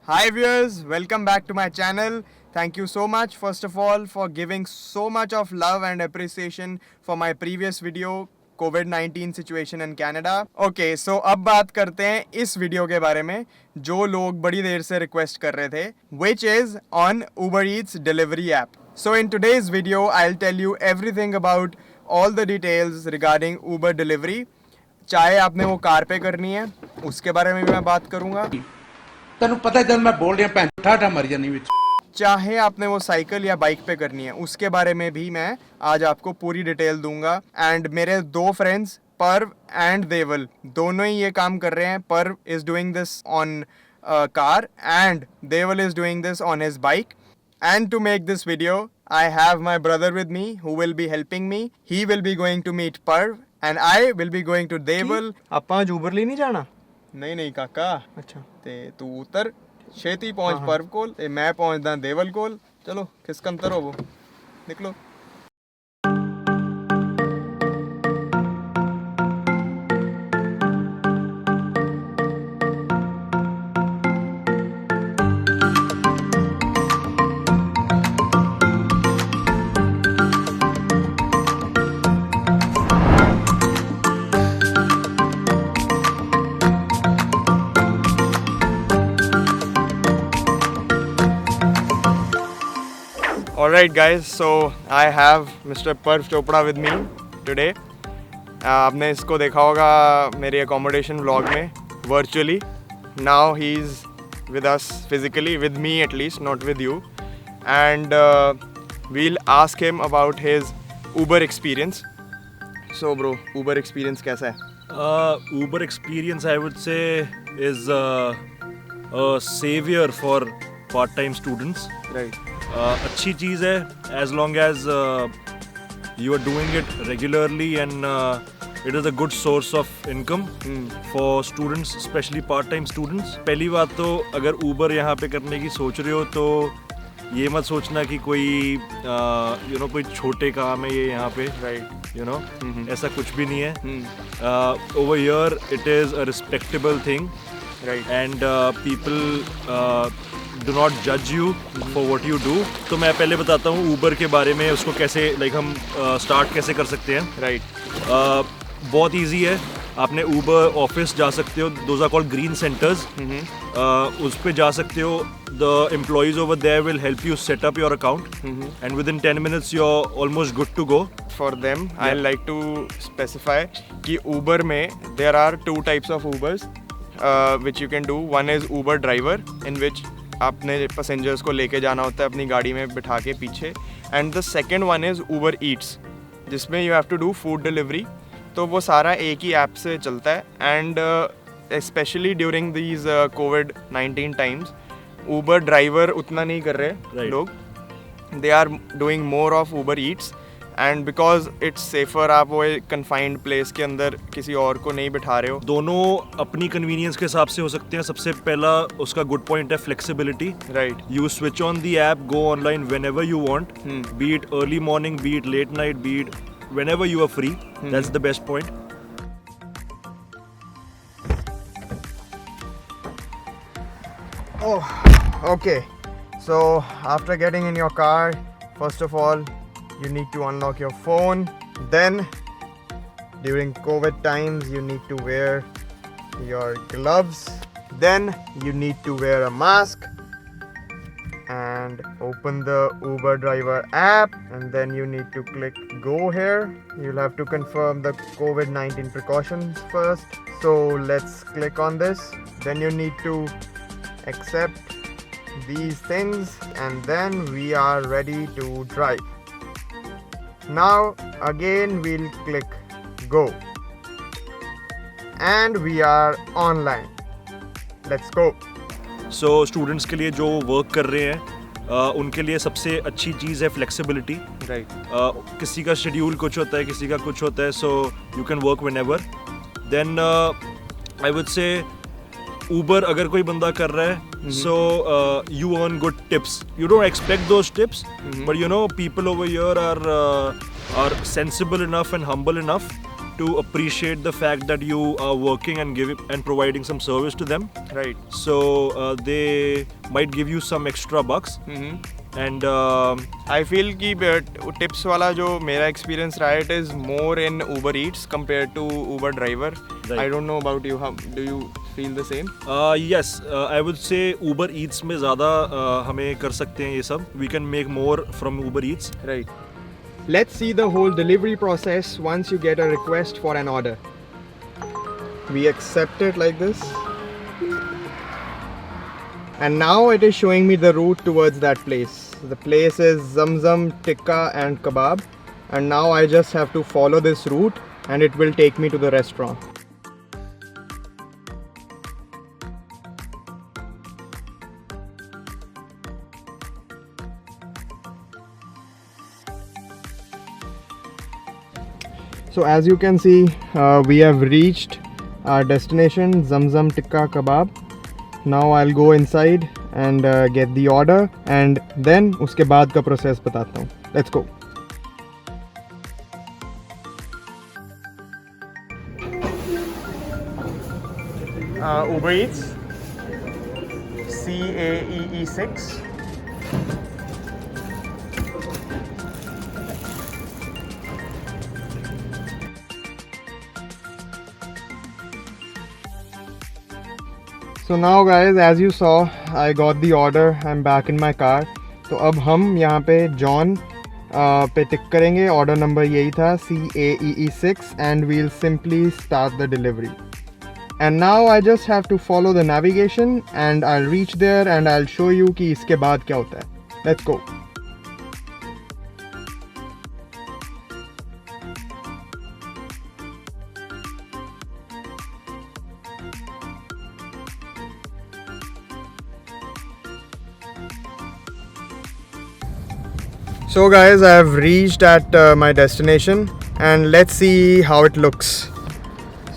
Hi viewers, welcome back to my channel. Thank you so much first of all for giving so much of love and appreciation for my previous video COVID-19 situation in Canada. Okay, so अब बात करते हैं इस video के बारे में जो लोग बड़ी देर से रिक्वेस्ट कर रहे थे, which is on Uber Eats delivery app. So in today's video, I'll tell you everything about all the details regarding Uber delivery. चाहे आपने वो कार पे करनी है उसके बारे में भी मैं बात करूंगा, ਤੈਨੂੰ ਪਤਾ ਜਦ ਮੈਂ ਬੋਲ ਰਿਹਾ ਭੈਣ ਠਾਠਾ ਮਰ ਜਾਨੀ ਵਿੱਚ चाहे आपने वो साइकिल या बाइक पे करनी है उसके बारे में भी मैं आज आपको पूरी डिटेल दूंगा. एंड मेरे दो फ्रेंड्स पर्व एंड देवल दोनों ही ये काम कर रहे हैं. Parv is doing this on car and Deval is doing this on his bike. And to make this video I have my brother with me who will be helping me. He will be going to meet Parv and I will be going to Deval. ਆਪਾਂ Uber ਲਈ ਨਹੀਂ ਜਾਣਾ? ਨਹੀਂ ਕਾਕਾ. ਅੱਛਾ ਤੇ ਤੂੰ ਉਤਰ ਛੇਤੀ ਪਹੁੰਚ ਪਰਵ ਕੋਲ ਤੇ ਮੈਂ ਪਹੁੰਚਦਾ ਦੇਵਲ ਕੋਲ. ਚਲੋ ਖਿਸਕੰਤਰ ਹੋਵੋ, ਨਿਕਲੋ. Alright guys, so I have Mr. Parv Chopra with me today. आपने इसको देखा होगा मेरे accommodation vlog में virtually. Now he's with us physically, with me at least, not with you. And we'll ask him about his Uber experience. So bro, Uber experience कैसा है? Uber experience I would say is a savior for part-time students. Right. अच्छी चीज़ है as long as you are doing it regularly and it is a good source of income for students, especially part-time students. पहली बात तो अगर Uber यहाँ पे करने की सोच रहे हो तो ये मत सोचना कि कोई कोई छोटे काम है ये यहाँ पे, right. ऐसा कुछ भी नहीं है. Over here it is a respectable thing, right. And people do not judge you for what you do. तो मैं पहले बताता हूँ ऊबर के बारे में, उसको कैसे हम स्टार्ट कैसे कर सकते हैं. Right. बहुत इजी है. आपने ऊबर ऑफिस जा सकते हो, those are called green centres. उस पे जा सकते हो. The employees over there will help you set up your account and within 10 minutes you are almost good to go. For them, I like to specify कि Uber में there are two types of Ubers which you can do. One is Uber driver, in which आपने passengers को लेके जाना होता है अपनी गाड़ी में बिठा के पीछे. And the second one is Uber Eats, जिसमें you have to do food delivery. तो वो सारा एक ही ऐप से चलता है. And specially during these COVID-19 times Uber driver उतना नहीं कर रहे लोग. They are doing more of Uber Eats. And because it's safer, आप वो कन्फाइंड प्लेस के अंदर किसी और को नहीं बिठा रहे हो. दोनों अपनी कन्वीनियंस के हिसाब से हो सकते हैं. सबसे पहला उसका गुड पॉइंट है flexibility. Right. You switch on the app, go online whenever you want, be it early morning, be it late night, be it whenever you are free. That's the best point. Oh, okay. So after getting in your car, first of all, you need to unlock your phone. Then during COVID times you need to wear your gloves. Then you need to wear a mask and open the Uber driver app, and then you need to click go here. You'll have to confirm the COVID-19 precautions first. So let's click on this. Then you need to accept these things and then we are ready to drive. Now again we'll click go and we are online. Let's go. So students के लिए जो work कर रहे हैं उनके लिए सबसे अच्छी चीज़ है फ्लेक्सिबिलिटी. Right. किसी का शेड्यूल कुछ होता है, किसी का कुछ होता है, so you can work whenever. Then I would say Uber अगर कोई बंदा कर रहा है, so you earn good tips. You don't expect those tips, but people over here are sensible enough and humble enough to appreciate the fact that you are working and providing some service to them. Right. So they might give you some extra bucks. And I feel कि tips वाला जो मेरा experience रहा है, it is more in Uber Eats compared to Uber driver. Right. I don't know about you. How do you feel the same? yes, I would say Uber Eats में ज़्यादा हमें कर सकते हैं ये सब. We can make more from Uber Eats. Right. Let's see the whole delivery process once you get a request for an order. We accept it like this. And now it is showing me the route towards that place. The place is Zamzam Tikka and Kebab. And now I just have to follow this route and it will take me to the restaurant. So as you can see, we have reached our destination, Zamzam Tikka Kebab. Now I'll go inside and get the order, and then उसके बाद का process बताता हूँ. Let's go. Uber Eats CAEE6. So now guys, as you saw, I got the order. I'm back in my car. तो अब हम यहाँ पे जॉन पे टिक करेंगे. ऑर्डर नंबर यही था CAEE6 and we'll simply start the delivery. And now I just have to follow the navigation and I'll reach there and I'll show you कि इसके बाद क्या होता है. Let's go. So guys, I have reached at my destination and let's see how it looks.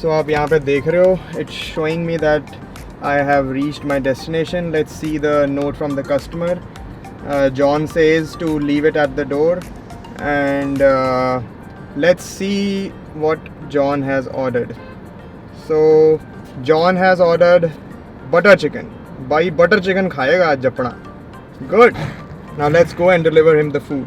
So आप यहाँ पे देख रहे हो, it's showing me that I have reached my destination. Let's see the note from the customer. John says to leave it at the door, and let's see what John has ordered. So John has ordered butter chicken. भाई butter chicken खाएगा आज जपना. Good. Now let's go and deliver him the food.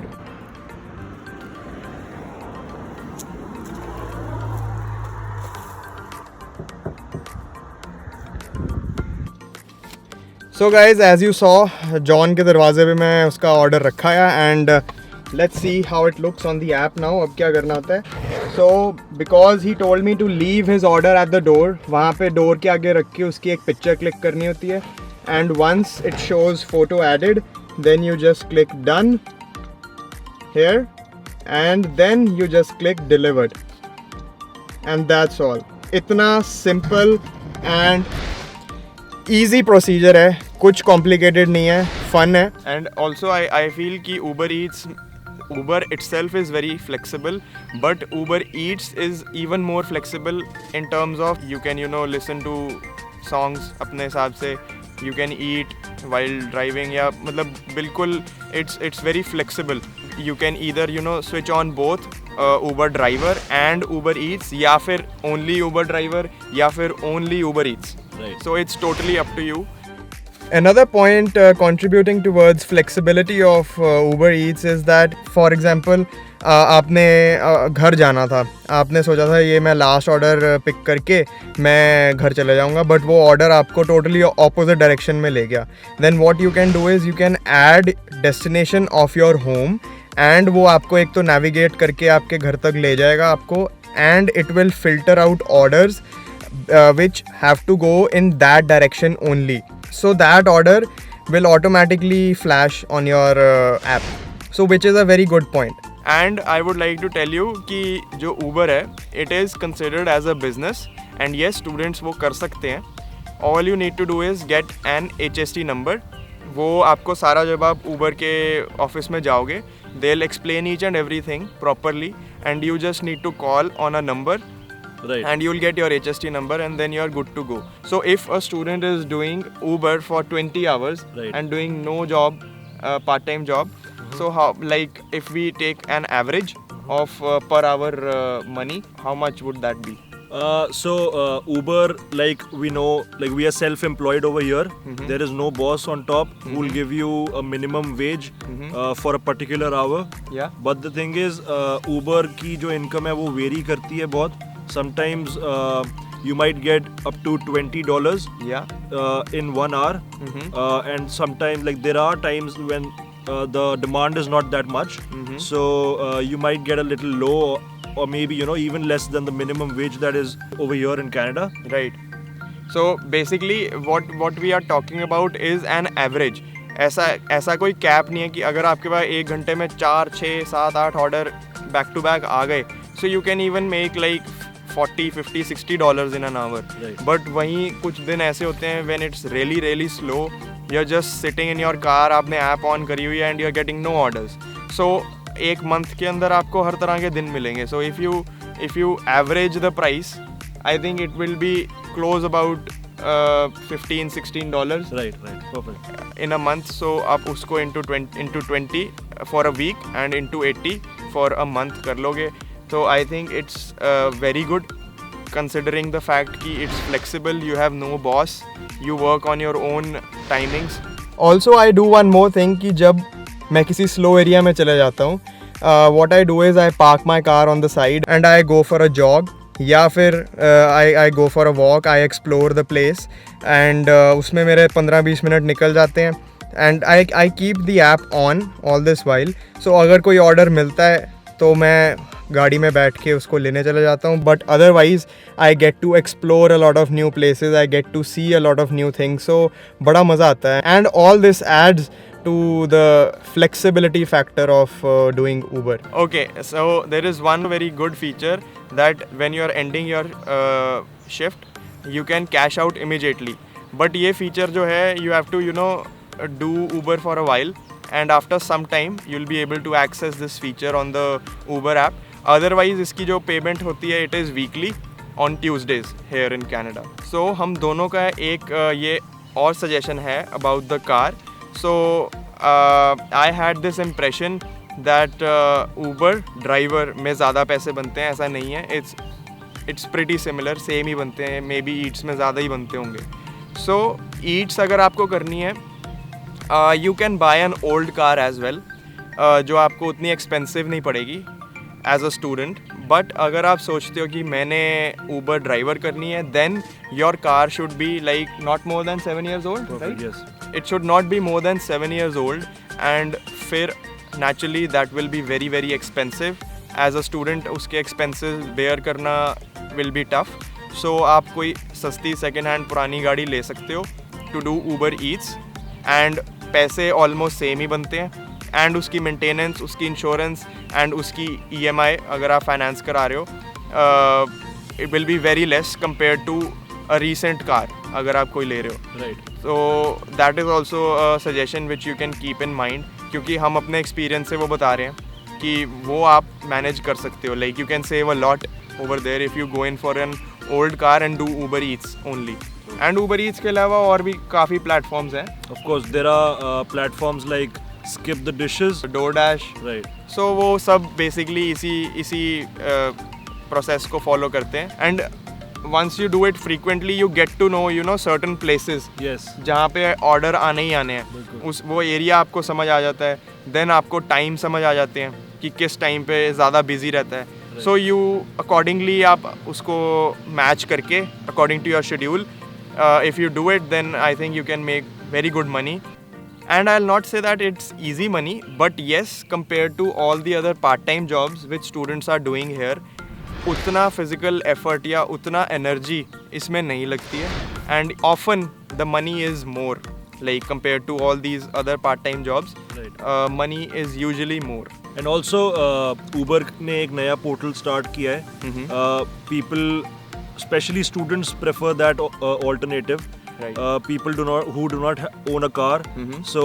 So guys, as you saw, John के दरवाजे पे मैं उसका order रखा है and let's see how it looks on the app now. अब क्या करना होता है? So because he told me to leave his order at the door, वहाँ पे door के आगे रख के उसकी एक पिक्चर क्लिक करनी होती है and once it shows photo added, then you just click done here and then you just click delivered, and that's all. इतना simple and easy procedure है, कुछ complicated नहीं है, fun है. And also I feel कि Uber itself is very flexible, but Uber Eats is even more flexible in terms of you can listen to songs अपने हिसाब से, you can eat while driving, या मतलब बिल्कुल it's very flexible. You can either switch on both Uber driver and Uber Eats, या फिर only Uber driver या फिर only Uber Eats. Right. So it's totally up to you. Another point contributing towards flexibility of Uber Eats is that, for example, आपने घर जाना था, आपने सोचा था ये मैं लास्ट ऑर्डर पिक करके मैं घर चले जाऊंगा, बट वो ऑर्डर आपको टोटली ऑपोजिट डायरेक्शन में ले गया. Then what you can do is you can add destination of your home, and वो आपको एक तो नेविगेट करके आपके घर तक ले जाएगा आपको, and it will filter out orders which have to go in that direction only. So that order will automatically flash on your app. So which is a very good point. And I would like to tell you कि जो Uber है, it is considered as a business, and yes, students वो कर सकते हैं. All you need to do is get an HST number. वो आपको सारा, जब आप Uber के ऑफिस में जाओगे, they'll explain each and everything properly, and you just need to call on a number. Right. And you'll get your HST number and then you're good to go. So if a student is doing Uber for 20 hours Right. and doing no job, part-time job, so how, like if we take an average of per hour money, how much would that be? Uber, like we know, like we are self-employed over here. There is no boss on top who will give you a minimum wage for a particular hour. Yeah. But the thing is, Uber की जो income है वो vary करती है बहुत. Sometimes you might get up to $20 Yeah. in 1 hour, and sometimes like there are times when the demand is not that much, so you might get a little low, or maybe even less than the minimum wage that is over here in Canada. Right. So basically what we are talking about is an average. ऐसा कोई cap नहीं है कि अगर आपके पास 1 घंटे में 4, 6, 7, 8 order back to back आ गए, so you can even make like $40, $50, $60 in an hour. Right. But वहीं कुछ दिन ऐसे होते हैं when it's really slow, you're just sitting in your car, आपने ऐप ऑन करी हुई है and you're getting no orders. So एक मंथ के अंदर आपको हर तरह के दिन मिलेंगे. So if you average the price, I think it will be close about $15-16 Right, perfect. in a month. So आप उसको into 20 for a week and into 80 for a month कर लोगे. So I think it's very good, considering the fact कि it's flexible, you have no boss, you work on your own timings. Also I do one more thing कि जब मैं किसी slow area में चले जाता हूँ, what I do is I park my car on the side and I go for a jog, या फिर I go for a walk, I explore the place, and उसमें मेरे 15-20 मिनट निकल जाते हैं, and I keep the app on all this while. So अगर कोई order मिलता है तो मैं गाड़ी में बैठ के उसको लेने चला जाता हूँ, but otherwise I get to explore a lot of new places, I get to see a lot of new things, so बड़ा मज़ा आता है. And all this adds to the flexibility factor of doing Uber. Okay, so there is one very good feature that when you are ending your shift, you can cash out immediately. But ये feature जो है, you have to do Uber for a while, and after some time you'll be able to access this feature on the Uber app. Otherwise इसकी जो payment होती है, it is weekly on Tuesdays here in Canada. So हम दोनों का एक ये और suggestion है about the car. So I had this impression that Uber driver में ज़्यादा पैसे बनते हैं. ऐसा नहीं है, it's pretty similar, same ही बनते हैं, maybe Eats में ज़्यादा ही बनते होंगे. So Eats अगर आपको करनी है, you can buy an old car as well, जो आपको उतनी expensive नहीं पड़ेगी as a student. But अगर आप सोचते हो कि मैंने Uber ड्राइवर करनी है, then your car should be like not more than 7 years old, right? Yes. It should not be more than 7 years old, and फिर naturally that will be very very expensive. As a student उसके expenses bear करना will be tough. So आप कोई सस्ती second hand पुरानी गाड़ी ले सकते हो to do Uber Eats, and पैसे almost same ही बनते हैं, and उसकी मेंटेनेंस, उसकी इंश्योरेंस एंड उसकी EMI अगर आप फाइनेंस करा रहे हो, it will be very less compare to a recent car अगर आप कोई ले रहे हो. Right. So that is also a suggestion which you can keep in mind, क्योंकि हम अपने एक्सपीरियंस से वो बता रहे हैं कि वो आप मैनेज कर सकते हो. Like you can save a lot over there if you go in for an old car and do Uber Eats only. And Uber Eats के अलावा और भी काफ़ी प्लेटफॉर्म्स हैं. Of course, there are platforms like Skip the Dishes. DoorDash. Right. सो वो सब basically इसी process को फॉलो करते हैं. And once you do it frequently you get to know certain places Yes. जहाँ पे ऑर्डर आने ही आने हैं. उस वो एरिया आपको समझ आ जाता है. देन आपको टाइम समझ आ जाते हैं कि किस टाइम पे ज़्यादा बिजी रहता है. सो यू अकॉर्डिंगली आप उसको मैच करके according to your schedule, if you do it then I think you can make very good money. And I'll not say that it's easy money, but yes, compared to all the other part-time jobs which students are doing here, उतना physical effort या उतना energy इसमें नहीं लगती है. And often the money is more, like compared to all these other part-time jobs. Right. Money is usually more. And also Uber ने एक नया पोर्टल स्टार्ट किया है. People, especially students, prefer that alternative. Right. People who do not own a car. So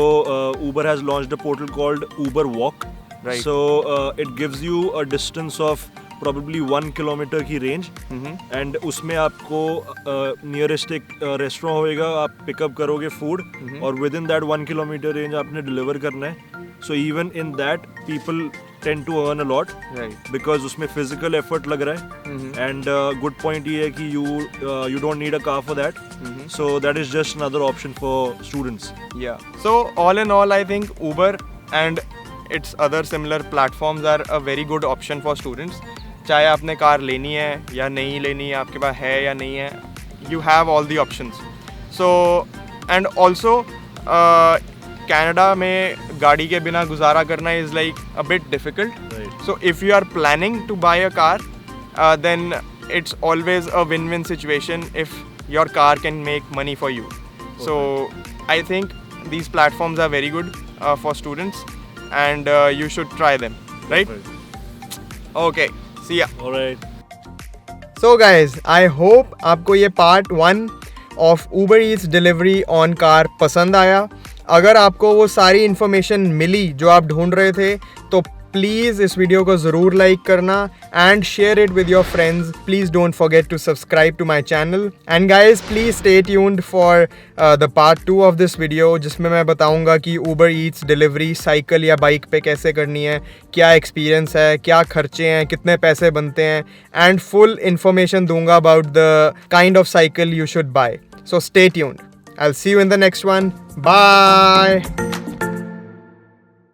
Uber has launched a portal called Uber Walk. Right. So it gives you a distance of probably 1 kilometer की range. And उसमें आपको nearest एक restaurant होएगा, आप pick up करोगे food, और within that 1 kilometer range आपने deliver करना है. So even in that, people tend to earn a lot Right. because उसमें physical effort लग रहा है and good point ये है कि you don't need a car for that, so that is just another option for students. Yeah. So all in all, I think Uber and its other similar platforms are a very good option for students. चाहे आपने car लेनी है या नहीं लेनी है, आपके पास है या नहीं है, you have all the options. So and also Canada में गाड़ी के बिना गुजारा करना is like a bit difficult. Right. So if you are planning to buy a car, then it's always a win-win situation if your car can make money for you. So I think these platforms are very good for students, and you should try them, right? Okay, see ya. All right. So guys, I hope आपको ये part 1 of Uber Eats delivery on car पसंद आया. अगर आपको वो सारी information मिली जो आप ढूंढ रहे थे तो प्लीज़ इस वीडियो को ज़रूर लाइक करना and share it with your friends. Please don't forget to subscribe to my channel and guys please stay tuned for the part 2 of this video, जिसमें मैं बताऊंगा कि ऊबर ईट्स डिलीवरी साइकिल या bike पे कैसे करनी है, क्या एक्सपीरियंस है, क्या खर्चे हैं, कितने पैसे बनते हैं, एंड फुल इन्फॉर्मेशन दूंगा about the kind of cycle you should buy. So stay tuned. I'll see you in the next one. Bye.